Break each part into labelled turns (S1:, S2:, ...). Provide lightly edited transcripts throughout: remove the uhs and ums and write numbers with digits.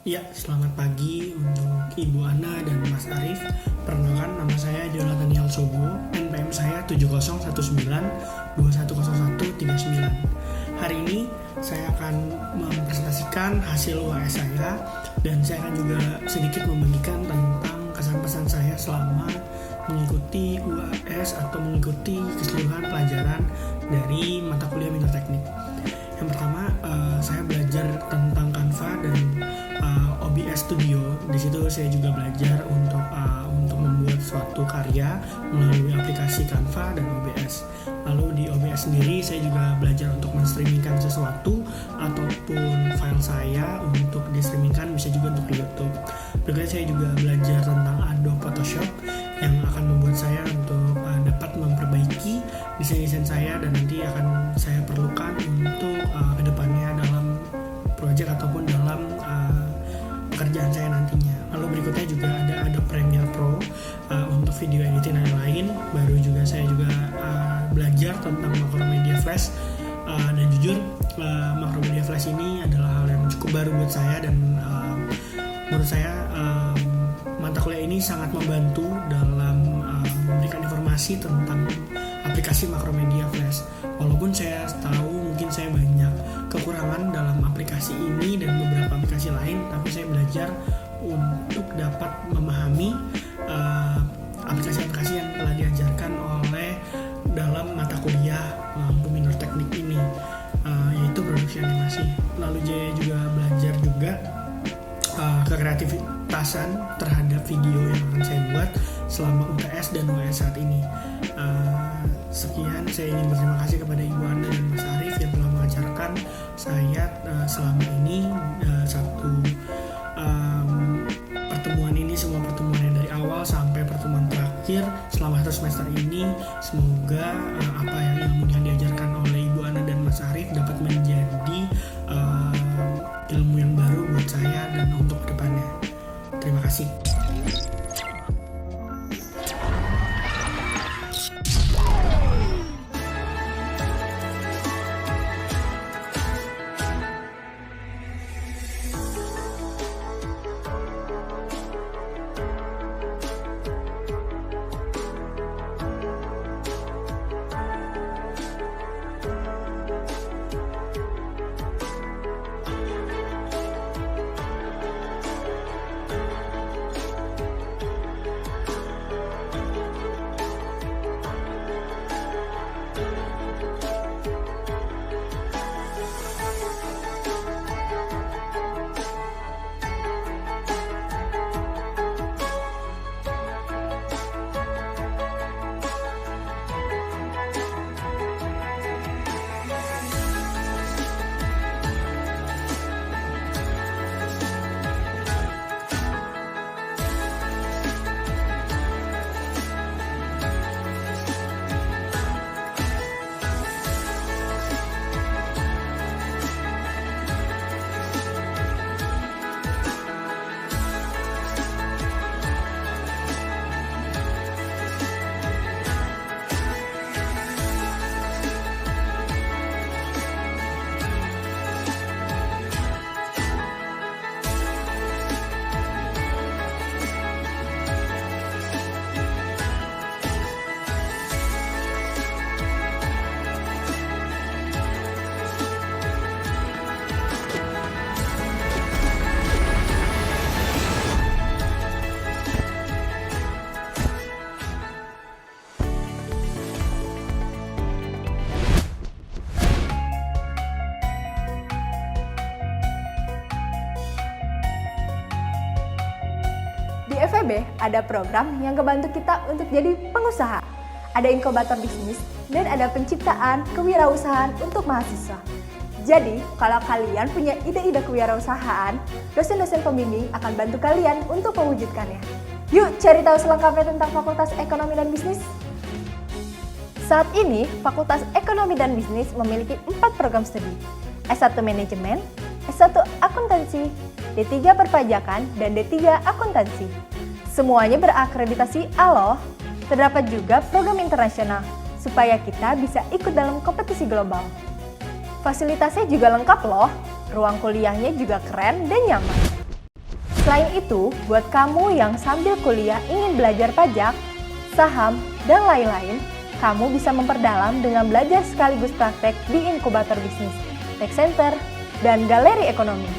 S1: Ya, selamat pagi untuk Ibu Ana dan Mas Arif. Perkenalkan, nama saya Diola Daniel Sobo, NPM saya 7019210139. Hari ini saya akan mempresentasikan hasil UAS saya, dan saya akan juga sedikit membagikan tentang kesan-pesan saya selama mengikuti UAS atau mengikuti keseluruhan pelajaran dari mata kuliah minor teknik. Yang pertama, saya belajar tentang Canva dan OBS Studio. Di situ saya juga belajar untuk membuat suatu karya melalui aplikasi Canva dan OBS. Lalu di OBS sendiri saya juga belajar untuk menstreamingkan sesuatu ataupun file saya untuk distreamingkan, bisa juga untuk di YouTube. Berikutnya saya juga belajar tentang Adobe Photoshop yang akan membuat saya untuk dapat memperbaiki desain-desain saya dan nanti akan saya perlukan untuk kedepannya dalam proyek ataupun dalam pekerjaan saya nantinya. Lalu berikutnya juga ada Adobe Premiere Pro untuk video editing dan lain-lain. Baru juga saya juga belajar tentang Macromedia Flash, dan jujur Macromedia Flash ini adalah hal yang cukup baru buat saya, dan menurut saya mata kuliah ini sangat membantu dalam memberikan informasi tentang aplikasi Macromedia Flash. Walaupun saya tahu mungkin saya banyak kekurangan dalam aplikasi ini dan beberapa aplikasi lain, tapi saya belajar untuk dapat memahami aplikasi-aplikasi yang telah diajarkan oleh dalam mata kuliah lampu minor teknik ini, yaitu produksi animasi. Lalu saya juga belajar juga kekreativitasan terhadap video yang akan saya buat selama UTS dan UAS saat ini. Sekian, saya ingin berterima kasih kepada Ibu Anda dan Mas Arif yang telah mengajarkan saya selama ini pertemuan ini, semua pertemuan yang dari awal sampai pertemuan terakhir selama satu semester ini. Semoga apa yang ilmu yang diajarkan oleh Ibu Anda dan Mas Arif dapat menjadi ilmu yang baru buat saya dan untuk kedepannya. Terima kasih.
S2: Di FEB ada program yang ngebantu kita untuk jadi pengusaha. Ada inkubator bisnis dan ada penciptaan kewirausahaan untuk mahasiswa. Jadi, kalau kalian punya ide-ide kewirausahaan, dosen-dosen pembimbing akan bantu kalian untuk mewujudkannya. Yuk cari tahu selengkapnya tentang Fakultas Ekonomi dan Bisnis. Saat ini, Fakultas Ekonomi dan Bisnis memiliki 4 program studi. S1 Manajemen, S1 Akuntansi, D3 Perpajakan, dan D3 Akuntansi. Semuanya berakreditasi A loh. Terdapat juga program internasional, supaya kita bisa ikut dalam kompetisi global. Fasilitasnya juga lengkap loh, ruang kuliahnya juga keren dan nyaman. Selain itu, buat kamu yang sambil kuliah ingin belajar pajak, saham, dan lain-lain, kamu bisa memperdalam dengan belajar sekaligus praktek di inkubator bisnis, tech center, dan galeri ekonomi.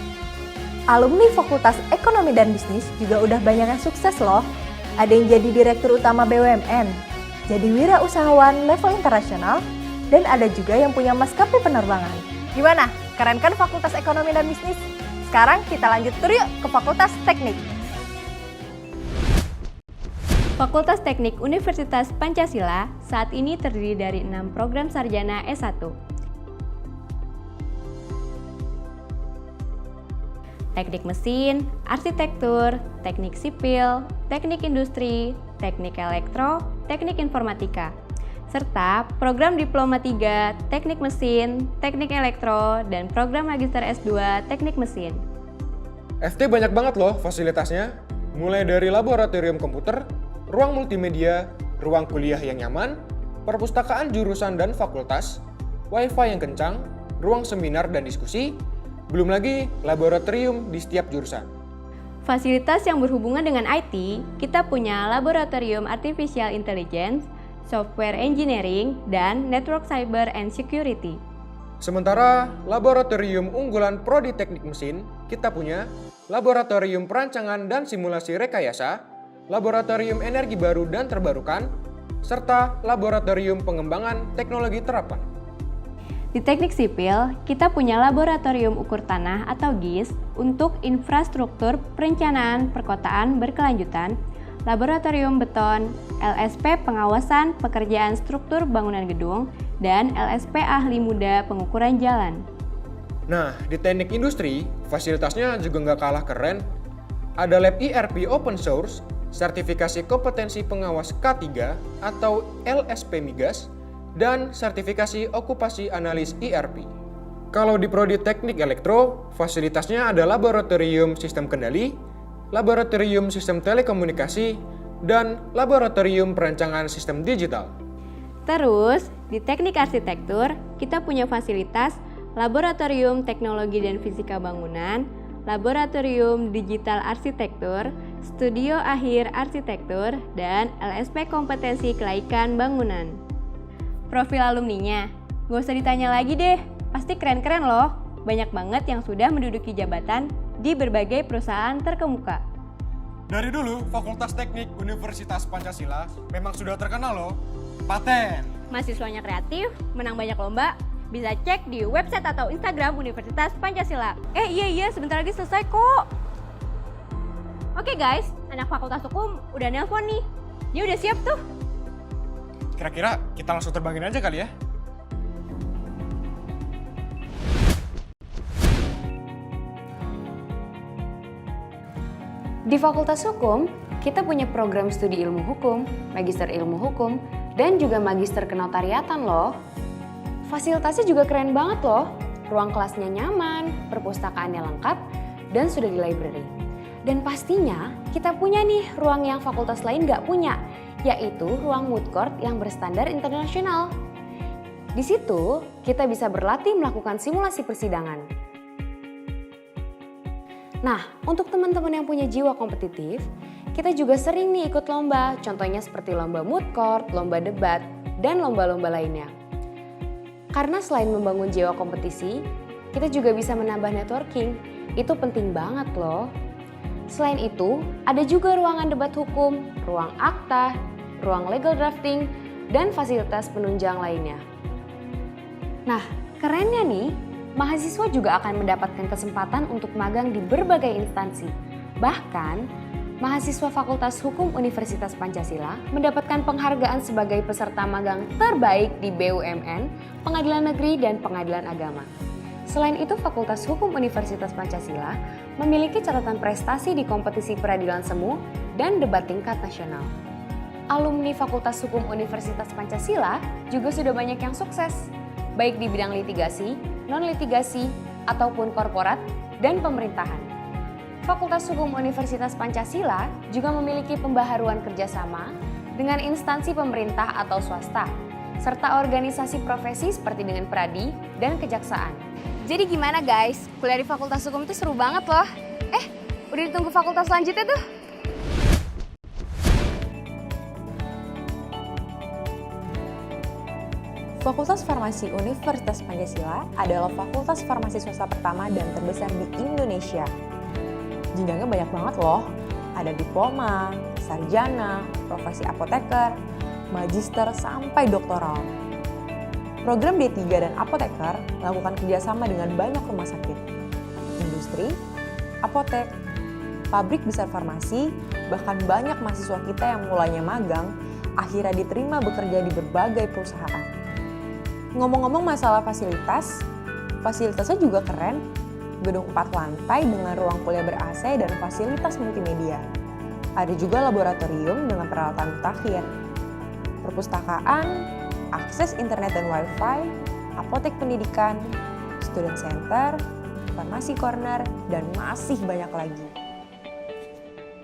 S2: Alumni Fakultas Ekonomi dan Bisnis juga udah banyak yang sukses loh. Ada yang jadi direktur utama BUMN, jadi wirausahawan level internasional, dan ada juga yang punya maskapai penerbangan. Gimana? Keren kan Fakultas Ekonomi dan Bisnis? Sekarang kita lanjut tur yuk ke Fakultas Teknik.
S3: Fakultas Teknik Universitas Pancasila saat ini terdiri dari 6 program sarjana S1. Teknik mesin, arsitektur, teknik sipil, teknik industri, teknik elektro, teknik informatika, serta program diploma 3, teknik mesin, teknik elektro, dan program magister S2, teknik mesin.
S4: FT banyak banget loh fasilitasnya, mulai dari laboratorium komputer, ruang multimedia, ruang kuliah yang nyaman, perpustakaan jurusan dan fakultas, wifi yang kencang, ruang seminar dan diskusi, belum lagi laboratorium di setiap jurusan.
S3: Fasilitas yang berhubungan dengan IT, kita punya laboratorium Artificial Intelligence, Software Engineering, dan Network Cyber and Security.
S4: Sementara laboratorium unggulan Prodi Teknik Mesin, kita punya Laboratorium Perancangan dan Simulasi Rekayasa, Laboratorium Energi Baru dan Terbarukan, serta Laboratorium Pengembangan Teknologi Terapan.
S3: Di teknik sipil, kita punya laboratorium ukur tanah atau GIS untuk infrastruktur perencanaan perkotaan berkelanjutan, laboratorium beton, LSP pengawasan pekerjaan struktur bangunan gedung, dan LSP ahli muda pengukuran jalan.
S4: Nah, di teknik industri, fasilitasnya juga nggak kalah keren. Ada lab ERP open source, sertifikasi kompetensi pengawas K3 atau LSP Migas, dan sertifikasi okupasi analis ERP. Kalau di Prodi Teknik Elektro, fasilitasnya ada laboratorium sistem kendali, laboratorium sistem telekomunikasi, dan laboratorium perancangan sistem digital.
S3: Terus, di teknik arsitektur, kita punya fasilitas laboratorium teknologi dan fisika bangunan, laboratorium digital arsitektur, studio akhir arsitektur, dan LSP kompetensi kelaikan bangunan. Profil alumninya, gak usah ditanya lagi deh, pasti keren-keren loh. Banyak banget yang sudah menduduki jabatan di berbagai perusahaan terkemuka.
S4: Dari dulu, Fakultas Teknik Universitas Pancasila memang sudah terkenal loh. Paten.
S3: Mahasiswanya kreatif, menang banyak lomba, bisa cek di website atau Instagram Universitas Pancasila. Iya, sebentar lagi selesai kok. Oke guys, anak Fakultas Hukum udah nelpon nih. Dia udah siap tuh.
S4: Kira-kira kita langsung terbangin aja kali ya?
S5: Di Fakultas Hukum, kita punya program studi ilmu hukum, magister ilmu hukum, dan juga magister kenotariatan loh. Fasilitasnya juga keren banget loh. Ruang kelasnya nyaman, perpustakaannya lengkap, dan sudah di library. Dan pastinya kita punya nih ruang yang fakultas lain nggak punya, yaitu ruang moot court yang berstandar internasional. Di situ, kita bisa berlatih melakukan simulasi persidangan. Nah, untuk teman-teman yang punya jiwa kompetitif, kita juga sering nih ikut lomba, contohnya seperti lomba moot court, lomba debat, dan lomba-lomba lainnya. Karena selain membangun jiwa kompetisi, kita juga bisa menambah networking. Itu penting banget loh. Selain itu, ada juga ruangan debat hukum, ruang akta, ruang legal drafting, dan fasilitas penunjang lainnya. Nah, kerennya nih, mahasiswa juga akan mendapatkan kesempatan untuk magang di berbagai instansi. Bahkan, mahasiswa Fakultas Hukum Universitas Pancasila mendapatkan penghargaan sebagai peserta magang terbaik di BUMN, Pengadilan Negeri, dan Pengadilan Agama. Selain itu, Fakultas Hukum Universitas Pancasila memiliki catatan prestasi di kompetisi peradilan semu dan debat tingkat nasional. Alumni Fakultas Hukum Universitas Pancasila juga sudah banyak yang sukses, baik di bidang litigasi, non-litigasi, ataupun korporat dan pemerintahan. Fakultas Hukum Universitas Pancasila juga memiliki pembaharuan kerjasama dengan instansi pemerintah atau swasta, serta organisasi profesi seperti dengan Pradi dan Kejaksaan.
S2: Jadi gimana guys? Kuliah di Fakultas Hukum itu seru banget loh.
S5: Udah ditunggu fakultas selanjutnya tuh.
S2: Fakultas Farmasi Universitas Pancasila adalah fakultas farmasi swasta pertama dan terbesar di Indonesia. Jenjangnya banyak banget loh. Ada diploma, sarjana, profesi apoteker, magister, sampai doktoral. Program D3 dan apoteker melakukan kerjasama dengan banyak rumah sakit, industri, apotek, pabrik besar farmasi, bahkan banyak mahasiswa kita yang mulanya magang, akhirnya diterima bekerja di berbagai perusahaan. Ngomong-ngomong masalah fasilitasnya juga keren. Gedung 4 lantai dengan ruang kuliah ber-AC dan fasilitas multimedia. Ada juga laboratorium dengan peralatan mutakhir. Perpustakaan, akses internet dan wifi, apotek pendidikan, student center, farmasi corner, dan masih banyak lagi.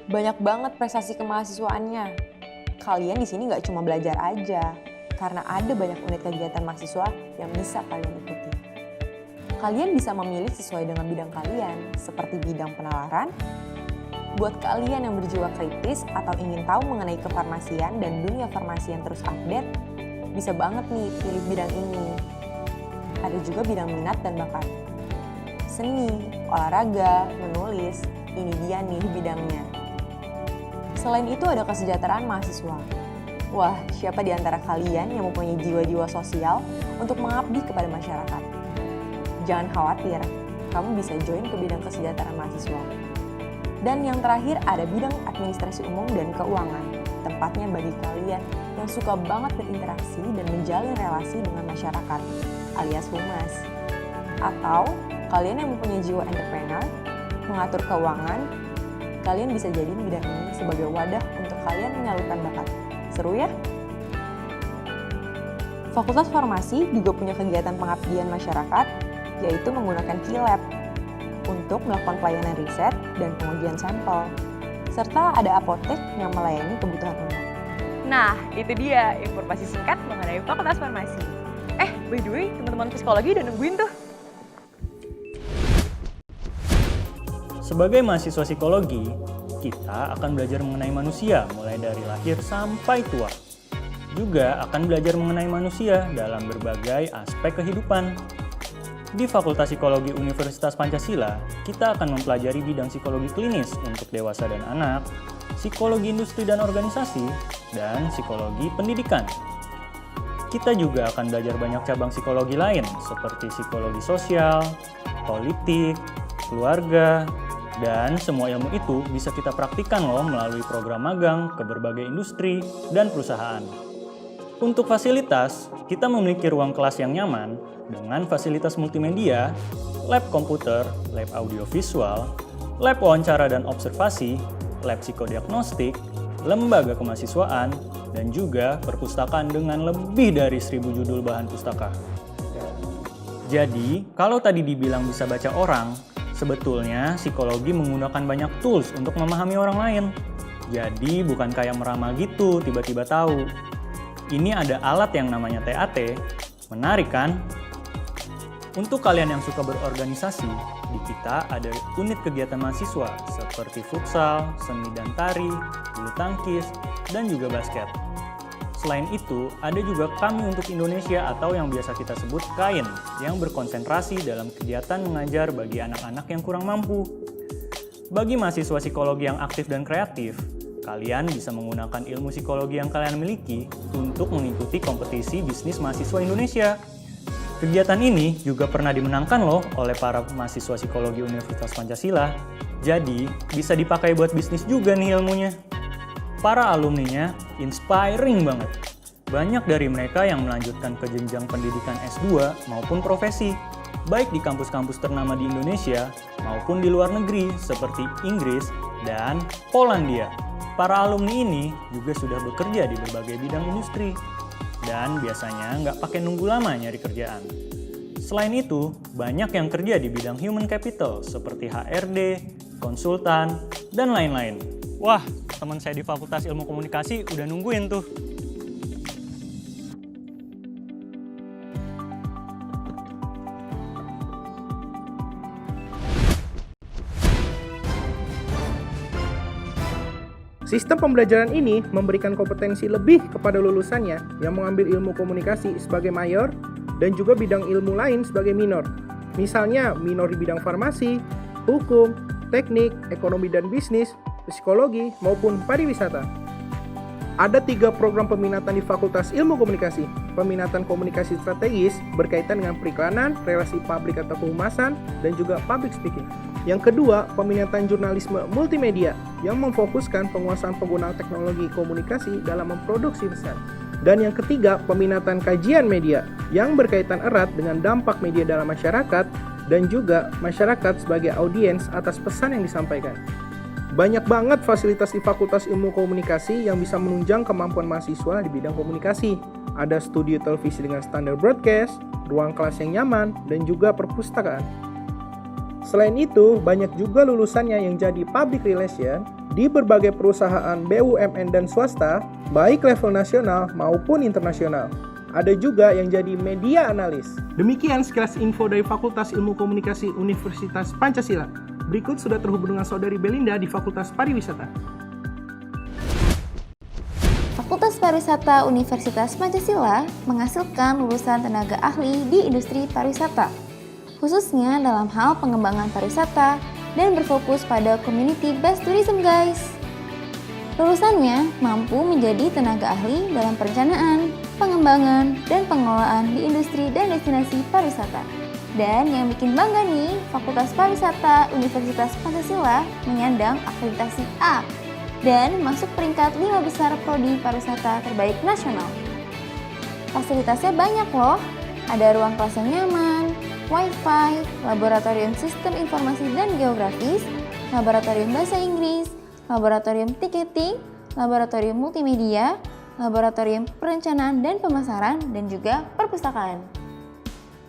S2: Banyak banget prestasi kemahasiswaannya. Kalian di sini nggak cuma belajar aja, karena ada banyak unit kegiatan mahasiswa yang bisa kalian ikuti. Kalian bisa memilih sesuai dengan bidang kalian, seperti bidang penalaran. Buat kalian yang berjiwa kritis atau ingin tahu mengenai kefarmasian dan dunia farmasi yang terus update, bisa banget nih pilih bidang ini. Ada juga bidang minat dan bakat. Seni, olahraga, menulis, ini dia nih bidangnya. Selain itu ada kesejahteraan mahasiswa. Wah, siapa di antara kalian yang mempunyai jiwa-jiwa sosial untuk mengabdi kepada masyarakat? Jangan khawatir, kamu bisa join ke bidang kesejahteraan mahasiswa. Dan yang terakhir ada bidang administrasi umum dan keuangan, tempatnya bagi kalian yang suka banget berinteraksi dan menjalin relasi dengan masyarakat, alias humas. Atau kalian yang mempunyai jiwa entrepreneur, mengatur keuangan, kalian bisa jadiin bidang ini sebagai wadah untuk kalian menyalurkan bakat. Seru ya? Fakultas Farmasi juga punya kegiatan pengabdian masyarakat, yaitu menggunakan Q-Lab untuk melakukan pelayanan riset dan pengujian sampel, serta ada apotek yang melayani kebutuhan umum.
S6: Nah, itu dia informasi singkat mengenai Fakultas Farmasi. By the way, teman-teman psikologi udah nungguin tuh.
S7: Sebagai mahasiswa psikologi, kita akan belajar mengenai manusia mulai dari lahir sampai tua. Juga akan belajar mengenai manusia dalam berbagai aspek kehidupan. Di Fakultas Psikologi Universitas Pancasila, kita akan mempelajari bidang psikologi klinis untuk dewasa dan anak, psikologi industri dan organisasi, dan psikologi pendidikan. Kita juga akan belajar banyak cabang psikologi lain seperti psikologi sosial, politik, keluarga, dan semua ilmu itu bisa kita praktikkan loh melalui program magang ke berbagai industri dan perusahaan. Untuk fasilitas, kita memiliki ruang kelas yang nyaman dengan fasilitas multimedia, lab komputer, lab audiovisual, lab wawancara dan observasi, lab psikodiagnostik, lembaga kemahasiswaan, dan juga perpustakaan dengan lebih dari 1000 judul bahan pustaka. Jadi, kalau tadi dibilang bisa baca orang, sebetulnya psikologi menggunakan banyak tools untuk memahami orang lain. Jadi bukan kayak meramal gitu, tiba-tiba tahu. Ini ada alat yang namanya TAT, menarik kan? Untuk kalian yang suka berorganisasi, di kita ada unit kegiatan mahasiswa seperti futsal, seni dan tari, bulu tangkis, dan juga basket. Selain itu, ada juga Kami Untuk Indonesia atau yang biasa kita sebut KAIN yang berkonsentrasi dalam kegiatan mengajar bagi anak-anak yang kurang mampu. Bagi mahasiswa psikologi yang aktif dan kreatif, kalian bisa menggunakan ilmu psikologi yang kalian miliki untuk mengikuti kompetisi bisnis mahasiswa Indonesia. Kegiatan ini juga pernah dimenangkan loh oleh para mahasiswa psikologi Universitas Pancasila. Jadi, bisa dipakai buat bisnis juga nih ilmunya. Para alumninya inspiring banget. Banyak dari mereka yang melanjutkan ke jenjang pendidikan S2 maupun profesi, baik di kampus-kampus ternama di Indonesia maupun di luar negeri seperti Inggris dan Polandia. Para alumni ini juga sudah bekerja di berbagai bidang industri dan biasanya nggak pakai nunggu lama nyari kerjaan. Selain itu, banyak yang kerja di bidang human capital seperti HRD, konsultan, dan lain-lain. Wah, teman saya di Fakultas Ilmu Komunikasi udah nungguin tuh.
S8: Sistem pembelajaran ini memberikan kompetensi lebih kepada lulusannya yang mengambil ilmu komunikasi sebagai mayor dan juga bidang ilmu lain sebagai minor. Misalnya minor di bidang farmasi, hukum, teknik, ekonomi dan bisnis, psikologi, maupun pariwisata. Ada 3 program peminatan di Fakultas Ilmu Komunikasi. Peminatan komunikasi strategis berkaitan dengan periklanan, relasi publik atau kehumasan, dan juga public speaking. Yang kedua, peminatan jurnalisme multimedia yang memfokuskan penguasaan penggunaan teknologi komunikasi dalam memproduksi pesan. Dan yang ketiga, peminatan kajian media yang berkaitan erat dengan dampak media dalam masyarakat dan juga masyarakat sebagai audiens atas pesan yang disampaikan. Banyak banget fasilitas di Fakultas Ilmu Komunikasi yang bisa menunjang kemampuan mahasiswa di bidang komunikasi. Ada studio televisi dengan standar broadcast, ruang kelas yang nyaman, dan juga perpustakaan. Selain itu, banyak juga lulusannya yang jadi public relation di berbagai perusahaan BUMN dan swasta, baik level nasional maupun internasional. Ada juga yang jadi media analis. Demikian sekilas info dari Fakultas Ilmu Komunikasi Universitas Pancasila. Berikut sudah terhubung dengan Saudari Belinda di Fakultas Pariwisata.
S2: Fakultas Pariwisata Universitas Pancasila menghasilkan lulusan tenaga ahli di industri pariwisata, khususnya dalam hal pengembangan pariwisata dan berfokus pada community based tourism, guys. Lulusannya mampu menjadi tenaga ahli dalam perencanaan, pengembangan, dan pengelolaan di industri dan destinasi pariwisata. Dan yang bikin bangga nih, Fakultas Pariwisata Universitas Pancasila menyandang akreditasi A dan masuk peringkat 5 besar prodi pariwisata terbaik nasional. Fasilitasnya banyak loh, ada ruang kelas yang nyaman, Wi-Fi, laboratorium sistem informasi dan geografis, laboratorium bahasa Inggris, laboratorium tiketing, laboratorium multimedia, laboratorium perencanaan dan pemasaran, dan juga perpustakaan.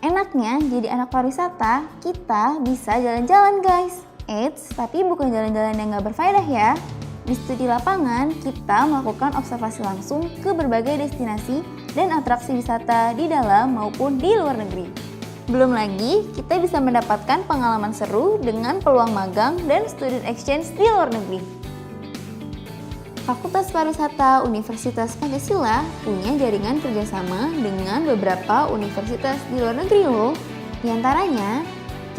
S2: Enaknya jadi anak pariwisata, kita bisa jalan-jalan, guys. Eits, tapi bukan jalan-jalan yang gak berfaedah ya. Di studi lapangan, kita melakukan observasi langsung ke berbagai destinasi dan atraksi wisata di dalam maupun di luar negeri. Belum lagi, kita bisa mendapatkan pengalaman seru dengan peluang magang dan student exchange di luar negeri. Fakultas Pariwisata Universitas Pancasila punya jaringan kerjasama dengan beberapa universitas di luar negeri loh. Di antaranya,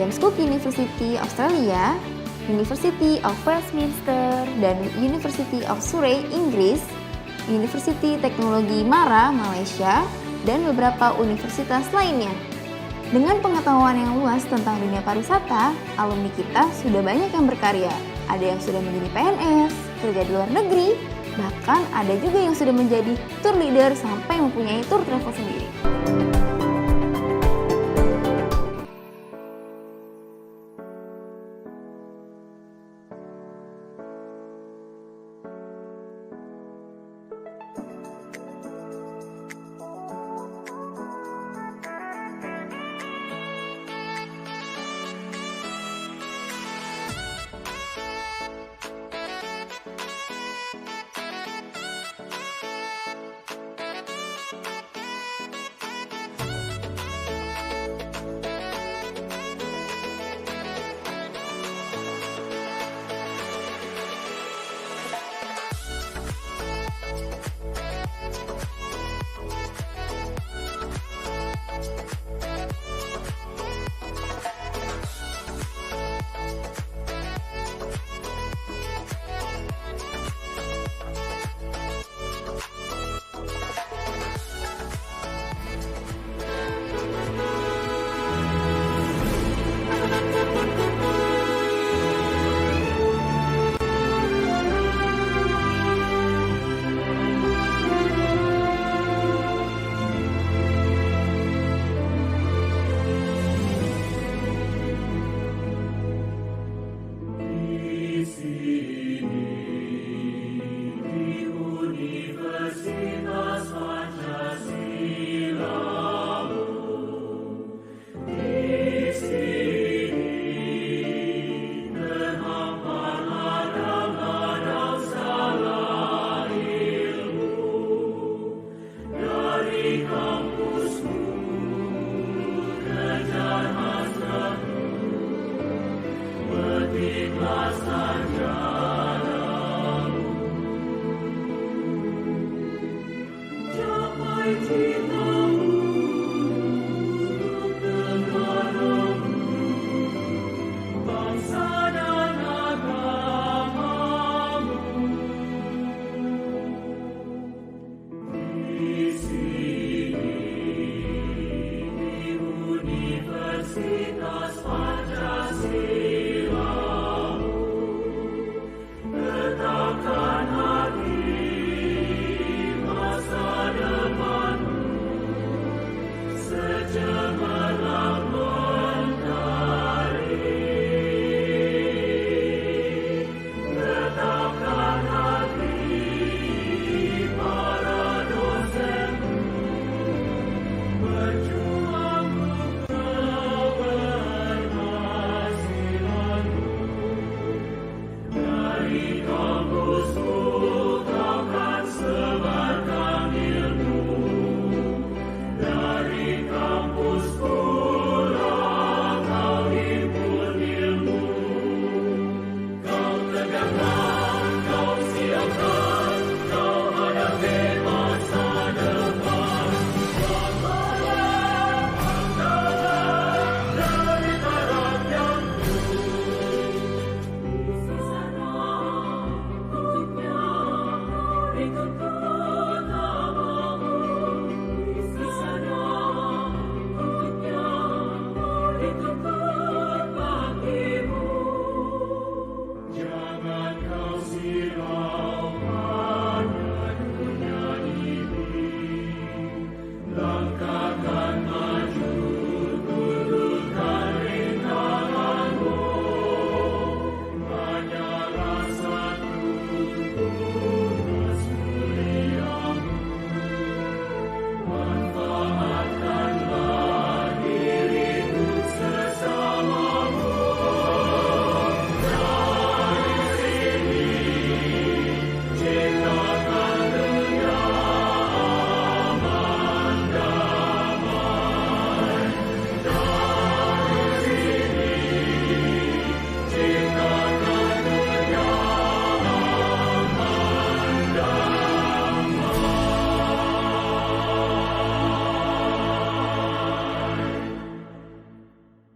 S2: James Cook University Australia, University of Westminster, dan University of Surrey, Inggris, University Teknologi Mara, Malaysia, dan beberapa universitas lainnya. Dengan pengetahuan yang luas tentang dunia pariwisata, alumni kita sudah banyak yang berkarya. Ada yang sudah menjadi PNS, kerja di luar negeri, bahkan ada juga yang sudah menjadi tour leader sampai mempunyai tour travel sendiri.
S9: Kejar hasratmu, petiklah saja.